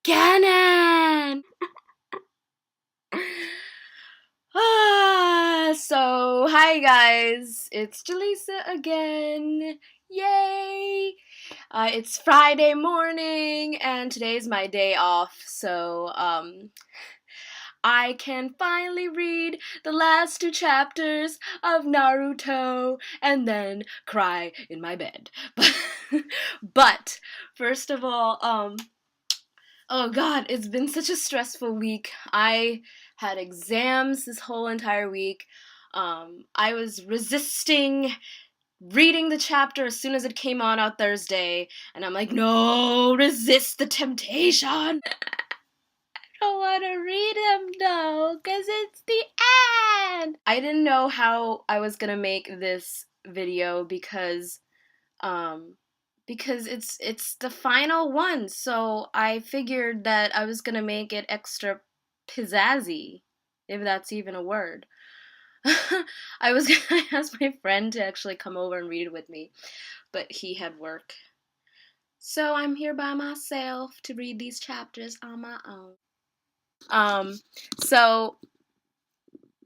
canon! So hi guys, it's Jaleesa again. Yay! It's Friday morning and today's my day off, so I can finally read the last two chapters of Naruto and then cry in my bed. But first of all, oh god, it's been such a stressful week. I had exams this whole entire week. I was resisting reading the chapter as soon as it came on Thursday, and I'm like, no, resist the temptation. I don't want to read them though, because it's the end. I didn't know how I was gonna make this video because it's the final one, so I figured that I was gonna make it extra pizzazzy, if that's even a word. I was gonna ask my friend to actually come over and read it with me, but he had work. So I'm here by myself to read these chapters on my own. So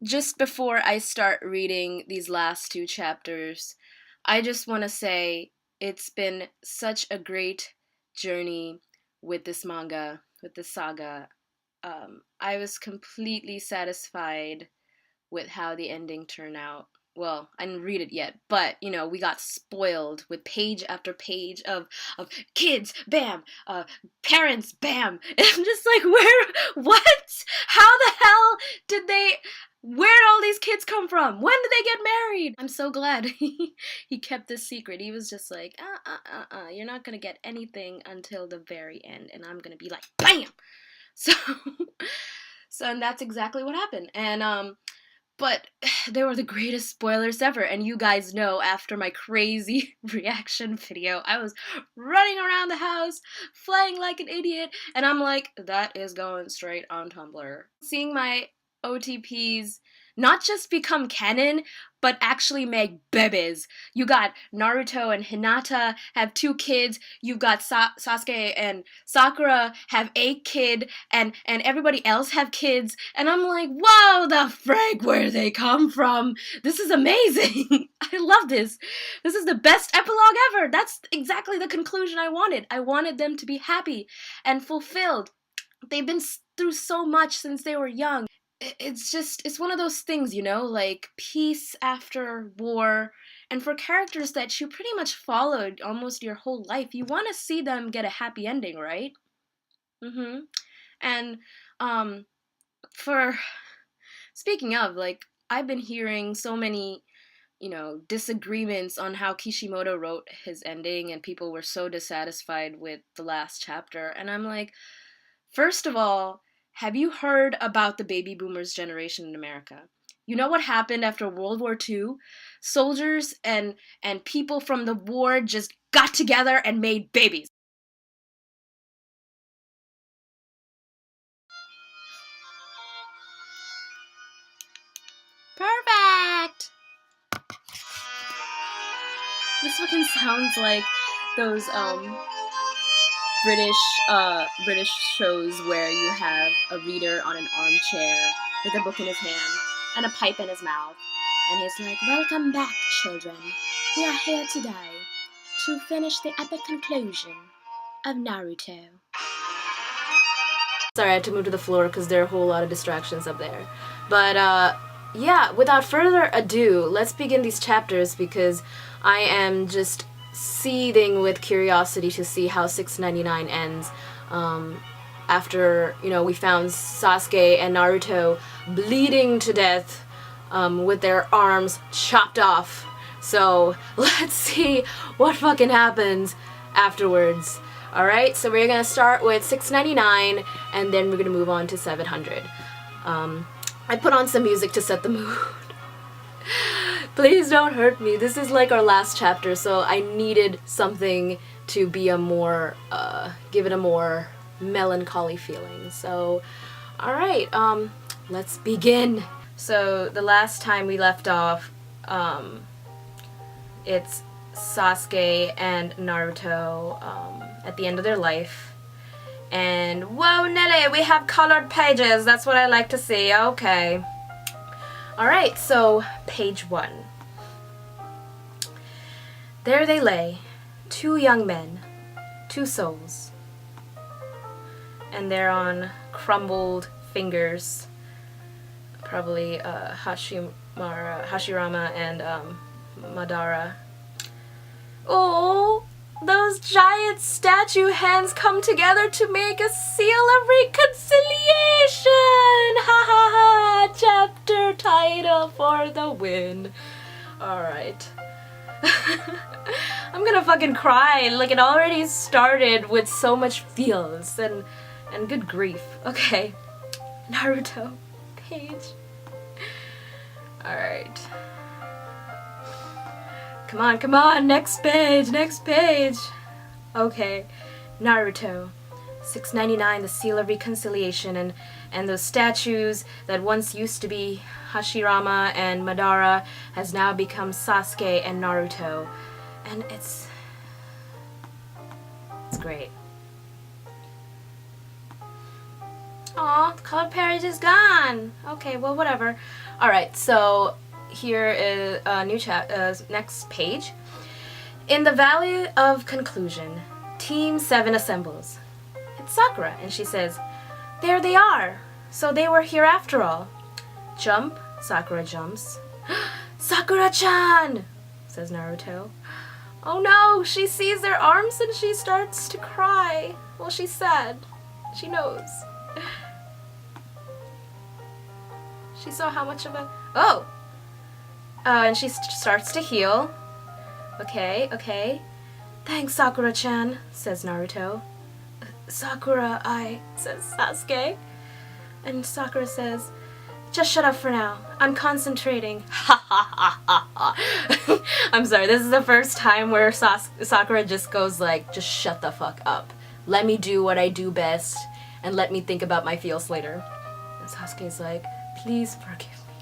just before I start reading these last two chapters, I just want to say it's been such a great journey with this manga, with this saga. I was completely satisfied with how the ending turned out. Well, I didn't read it yet, but we got spoiled with page after page of kids, bam, parents, bam. And I'm just like, what? How the hell did they? Where did all these kids come from? When did they get married? I'm so glad he kept this secret. He was just like, you're not gonna get anything until the very end, and I'm gonna be like, bam. So, and that's exactly what happened. And but they were the greatest spoilers ever, and you guys know after my crazy reaction video, I was running around the house, flying like an idiot, and I'm like, that is going straight on Tumblr. Seeing my OTPs not just become canon, but actually make babies. You got Naruto and Hinata have 2 kids. You've got Sasuke and Sakura have a kid, and everybody else have kids. And I'm like, whoa, the frig, where they come from? This is amazing. I love this. This is the best epilogue ever. That's exactly the conclusion I wanted. I wanted them to be happy and fulfilled. They've been through so much since they were young. It's one of those things, like peace after war. And for characters that you pretty much followed almost your whole life, you want to see them get a happy ending, right? And for speaking of, like, I've been hearing so many disagreements on how Kishimoto wrote his ending, and people were so dissatisfied with the last chapter. And I'm like, first of all, have you heard about the baby boomers generation in America? You know what happened after World War II? Soldiers and people from the war just got together and made babies. Perfect! This fucking sounds like those British shows where you have a reader on an armchair with a book in his hand and a pipe in his mouth, and he's like, "Welcome back, children. We are here today to finish the epic conclusion of Naruto." Sorry, I had to move to the floor because there are a whole lot of distractions up there. But yeah, without further ado, let's begin these chapters because I am just seething with curiosity to see how 699 ends. After, we found Sasuke and Naruto bleeding to death with their arms chopped off. So let's see what fucking happens afterwards. Alright, so we're gonna start with 699 and then we're gonna move on to 700. I put on some music to set the mood. Please don't hurt me. This is like our last chapter, so I needed something to be a more, give it a more melancholy feeling. So, alright, let's begin. So, the last time we left off, it's Sasuke and Naruto, at the end of their life, And whoa, Nelly, we have colored pages. That's what I like to see. Okay. Alright, so page 1. There they lay, 2 young men, 2 souls. And they're on crumbled fingers. Probably Hashirama and Madara. Oh, those giant statue hands come together to make a seal of reconciliation! Ha ha ha! Chapter title for the win. Alright. I'm gonna fucking cry. Like, it already started with so much feels and good grief. Okay. Naruto. Page. Alright. Come on, next page. Okay. Naruto. 699, the Seal of Reconciliation, and those statues that once used to be Hashirama and Madara has now become Sasuke and Naruto. And it's great. Aw, the color page is gone. Okay, well, whatever. Alright, so here is a new next page. In the Valley of Conclusion, Team 7 assembles. It's Sakura, and she says, "There they are! So they were here after all." Jump, Sakura jumps. "Sakura-chan!" says Naruto. Oh no, she sees their arms and she starts to cry. Well, she's sad. She knows. She saw how much of a... Oh! And she starts to heal. Okay. "Thanks, Sakura-chan," says Naruto. "Sakura, says Sasuke. And Sakura says, "Just shut up for now. I'm concentrating." Ha ha ha ha ha. I'm sorry, this is the first time where Sakura just goes like, just shut the fuck up. Let me do what I do best, and let me think about my feels later. And Sasuke's like, "Please forgive me."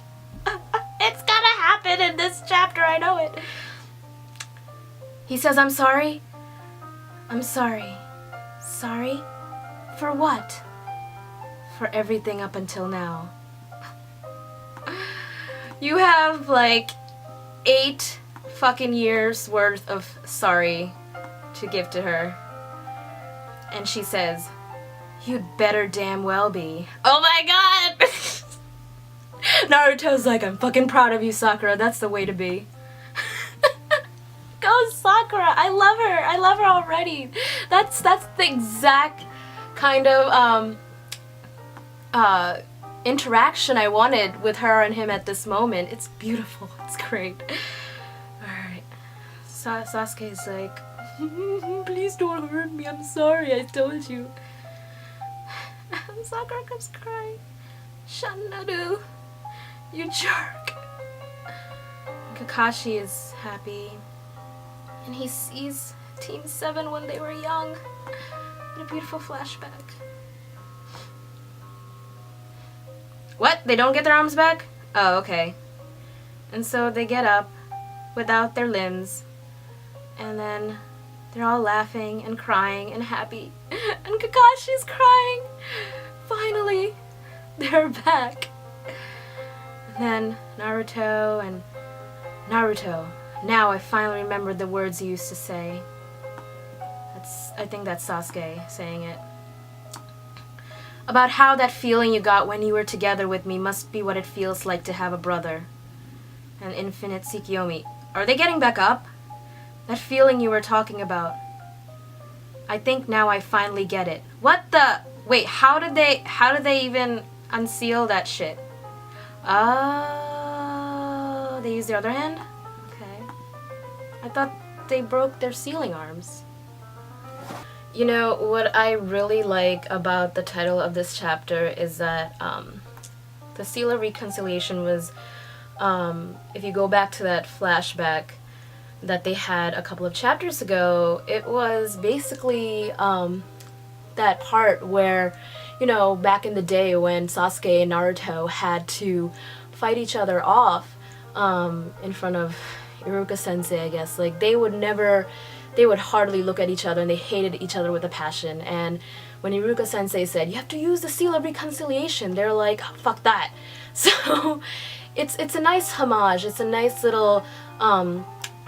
It's gonna happen in this chapter, I know it. He says, "I'm sorry." "I'm sorry." "Sorry? For what?" "For everything up until now." You have like 8 fucking years worth of sorry to give to her. And she says, "You'd better damn well be." Oh my god! Naruto's like, "I'm fucking proud of you, Sakura. That's the way to be." Go Sakura! I love her already. That's the exact kind of interaction I wanted with her and him at this moment. It's beautiful. It's great. Alright. Sasuke's like, "Please don't hurt me. I'm sorry. I told you." Sakura comes crying. "Shanadu, you jerk." Kakashi is happy. And he sees Team 7 when they were young. What a beautiful flashback. What? They don't get their arms back? Oh, okay. And so they get up without their limbs. And then they're all laughing and crying and happy. And Kakashi's crying. Finally, they're back. And then Naruto, now I finally remembered the words you used to say. I think that's Sasuke saying it. About how that feeling you got when you were together with me must be what it feels like to have a brother. An infinite Tsukiyomi. Are they getting back up? That feeling you were talking about. I think now I finally get it. What the... Wait, how did they even unseal that shit? Oh, they used their other hand? Okay. I thought they broke their sealing arms. You know, what I really like about the title of this chapter is that the Seal of Reconciliation was, if you go back to that flashback that they had a couple of chapters ago, it was basically that part where, you know, back in the day when Sasuke and Naruto had to fight each other off in front of Iruka Sensei, I guess. Like, they would hardly look at each other, and they hated each other with a passion. And when Iruka Sensei said, you have to use the seal of reconciliation, they're like, fuck that. So it's a nice homage. It's a nice little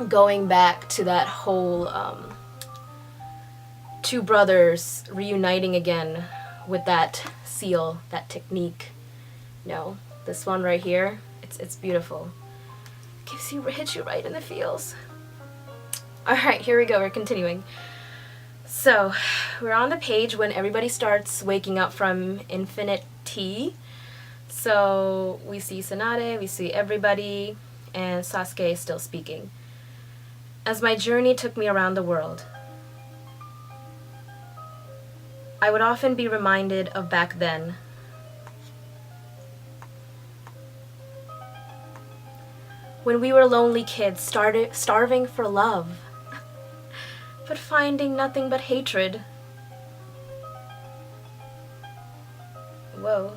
going back to that whole two brothers reuniting again with that seal, that technique. No, this one right here, it's beautiful. Hits you right in the feels. Alright, here we go, we're continuing. So, we're on the page when everybody starts waking up from Infinite Tea. So, we see Tsunade, we see everybody, and Sasuke is still speaking. As my journey took me around the world, I would often be reminded of back then. When we were lonely kids, starving for love, but finding nothing but hatred. Whoa,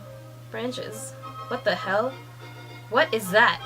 branches. What the hell? What is that?